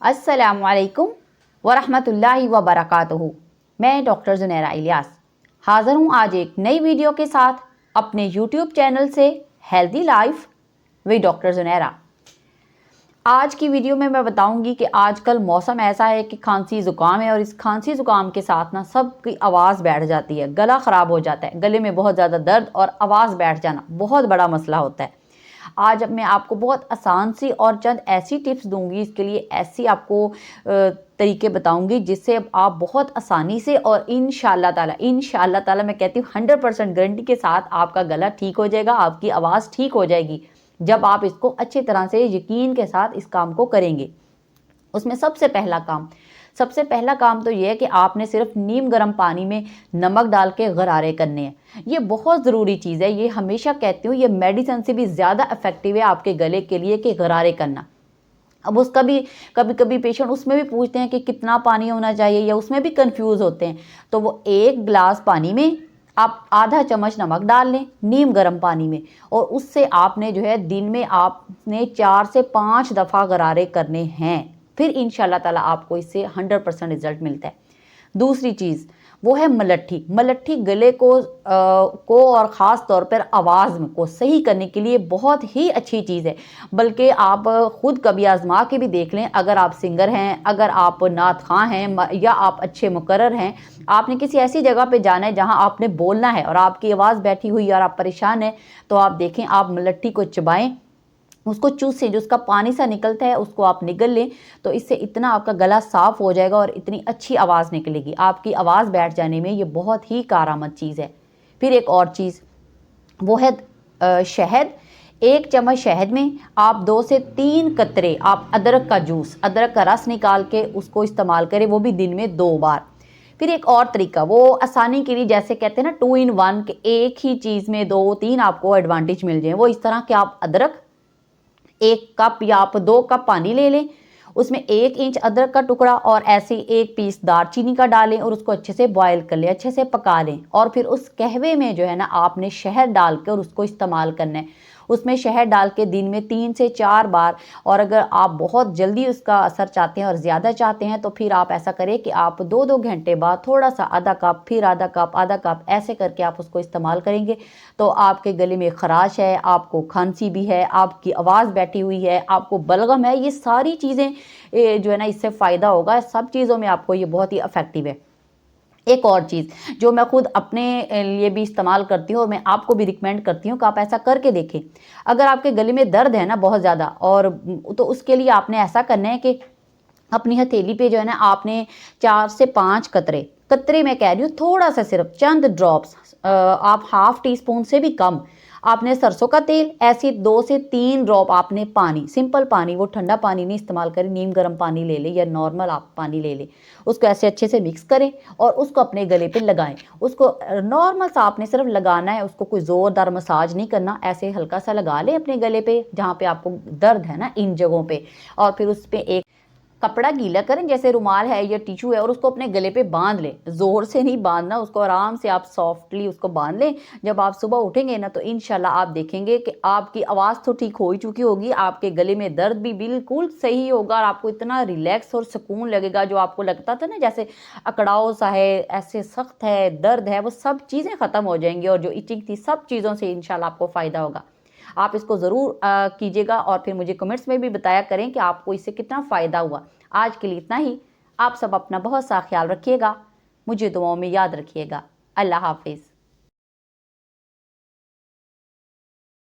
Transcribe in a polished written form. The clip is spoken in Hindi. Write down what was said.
अस्सलामुअलैकुम वरहमतुल्लाहि वबरकातुहू। मैं डॉक्टर ज़ुनैरा इलियास हाज़िर हूँ आज एक नई वीडियो के साथ अपने यूट्यूब चैनल से healthy life with doctor Zunaira. आज की वीडियो में मैं बताऊंगी कि आजकल मौसम ऐसा है कि खांसी ज़ुकाम है और इस खांसी ज़ुकाम के साथ ना सबकी आवाज़ बैठ जाती है, गला ख़राब हो जाता है, गले में बहुत ज़्यादा दर्द और आवाज़ बैठ जाना बहुत बड़ा मसला होता है। आज मैं आपको बहुत आसान सी और चंद ऐसी टिप्स दूंगी, इसके लिए ऐसी आपको तरीके बताऊंगी जिससे आप बहुत आसानी से और इंशाअल्लाह ताला मैं कहती हूँ 100% गारंटी के साथ आपका गला ठीक हो जाएगा, आपकी आवाज़ ठीक हो जाएगी जब आप इसको अच्छी तरह से यकीन के साथ इस काम को करेंगे। उसमें सबसे पहला काम तो ये है कि आपने सिर्फ नीम गर्म पानी में नमक डाल के गरारे करने हैं। ये बहुत ज़रूरी चीज़ है, ये हमेशा कहती हूँ, ये मेडिसिन से भी ज़्यादा इफेक्टिव है आपके गले के लिए कि गरारे करना। अब उसका भी कभी पेशेंट उसमें भी पूछते हैं कि कितना पानी होना चाहिए, या उसमें भी कंफ्यूज होते हैं। तो वो 1 गिलास पानी में आप आधा चम्मच नमक डाल लें नीम गर्म पानी में, और उससे आपने जो है दिन में आपने 4 से 5 दफ़ा गरारे करने हैं। फिर इंशाल्लाह ताला आपको इससे 100% रिजल्ट मिलता है। दूसरी चीज़ वो है मलट्ठी गले को और ख़ास तौर पर आवाज़ को सही करने के लिए बहुत ही अच्छी चीज़ है। बल्कि आप ख़ुद कभी आजमा के भी देख लें, अगर आप सिंगर हैं, अगर आप नात ख़ां हैं, या आप अच्छे मुकर्रर हैं, आपने किसी ऐसी जगह पे जाना है जहां आपने बोलना है और आपकी आवाज़ बैठी हुई है और आप परेशान हैं, तो आप देखें, आप मलट्ठी को चबाएं, उसको चूसें, जो उसका पानी सा निकलता है उसको आप निगल लें, तो इससे इतना आपका गला साफ़ हो जाएगा और इतनी अच्छी आवाज़ निकलेगी। आपकी आवाज़ बैठ जाने में ये बहुत ही कारआमद चीज़ है। फिर एक और चीज़ वो है शहद। 1 चम्मच शहद में आप 2 से 3 कतरे आप अदरक का जूस, अदरक का रस निकाल के उसको इस्तेमाल करें, वो भी दिन में 2 बार। फिर एक और तरीका, वो आसानी के लिए, जैसे कहते हैं ना 2 in 1, के एक ही चीज़ में 2-3 आपको एडवांटेज मिल जाए, वो इस तरह के आप अदरक 1 कप या आप 2 कप पानी ले लें, उसमें 1 इंच अदरक का टुकड़ा और ऐसे 1 पीस दालचीनी का डालें और उसको अच्छे से बॉयल कर लें, अच्छे से पका लें। और फिर उस कहवे में जो है ना आपने शहद डाल के और उसको इस्तेमाल करना है। उसमें शहद डाल के दिन में 3 से 4 बार, और अगर आप बहुत जल्दी उसका असर चाहते हैं और ज़्यादा चाहते हैं तो फिर आप ऐसा करें कि आप 2-2 घंटे बाद थोड़ा सा आधा कप, फिर आधा कप ऐसे करके आप उसको इस्तेमाल करेंगे तो आपके गले में खराश है, आपको खांसी भी है, आपकी आवाज़ बैठी हुई है, आपको बलगम है, ये सारी चीज़ें जो है ना इससे फ़ायदा होगा। सब चीज़ों में आपको ये बहुत ही इफेक्टिव है। एक और चीज़ जो मैं खुद अपने लिए भी इस्तेमाल करती हूँ और मैं आपको भी रिकमेंड करती हूँ कि आप ऐसा करके देखें। अगर आपके गले में दर्द है ना बहुत ज़्यादा, और तो उसके लिए आपने ऐसा करना है कि अपनी हथेली पे जो है ना आपने 4 से 5 कतरे मैं कह रही हूँ, थोड़ा सा सिर्फ चंद ड्रॉप्स, आप ½ टीस्पून से भी कम, आपने सरसों का तेल, ऐसे 2 से 3 ड्रॉप आपने पानी, सिंपल पानी, वो ठंडा पानी नहीं इस्तेमाल करें, नीम गर्म पानी ले लें या नॉर्मल आप पानी ले लें, उसको ऐसे अच्छे से मिक्स करें और उसको अपने गले पे लगाएं। उसको नॉर्मल सा आपने सिर्फ लगाना है, उसको कोई ज़ोरदार मसाज नहीं करना, ऐसे हल्का सा लगा लें अपने गले पे जहाँ पे आपको दर्द है ना, इन जगहों पे, और फिर उस पर एक कपड़ा गीला करें, जैसे रुमाल है या टिश्यू है, और उसको अपने गले पे बांध लें। ज़ोर से नहीं बांधना, उसको आराम से आप सॉफ्टली उसको बांध लें। जब आप सुबह उठेंगे ना तो इंशाल्लाह आप देखेंगे कि आपकी आवाज़ तो ठीक हो ही चुकी होगी, आपके गले में दर्द भी बिल्कुल सही होगा और आपको इतना रिलैक्स और सुकून लगेगा। जो आपको लगता था ना जैसे अकड़ाव सा है, ऐसे सख्त है, दर्द है, वो सब चीज़ें ख़त्म हो जाएंगी और जो इचिंग थी सब चीज़ों से इंशाल्लाह आपको फ़ायदा होगा। आप इसको ज़रूर कीजिएगा और फिर मुझे कमेंट्स में भी बताया करें कि आपको इससे कितना फ़ायदा हुआ। आज के लिए इतना ही। आप सब अपना बहुत सा ख्याल रखिएगा, मुझे दुआओं में याद रखिएगा। अल्लाह हाफिज़।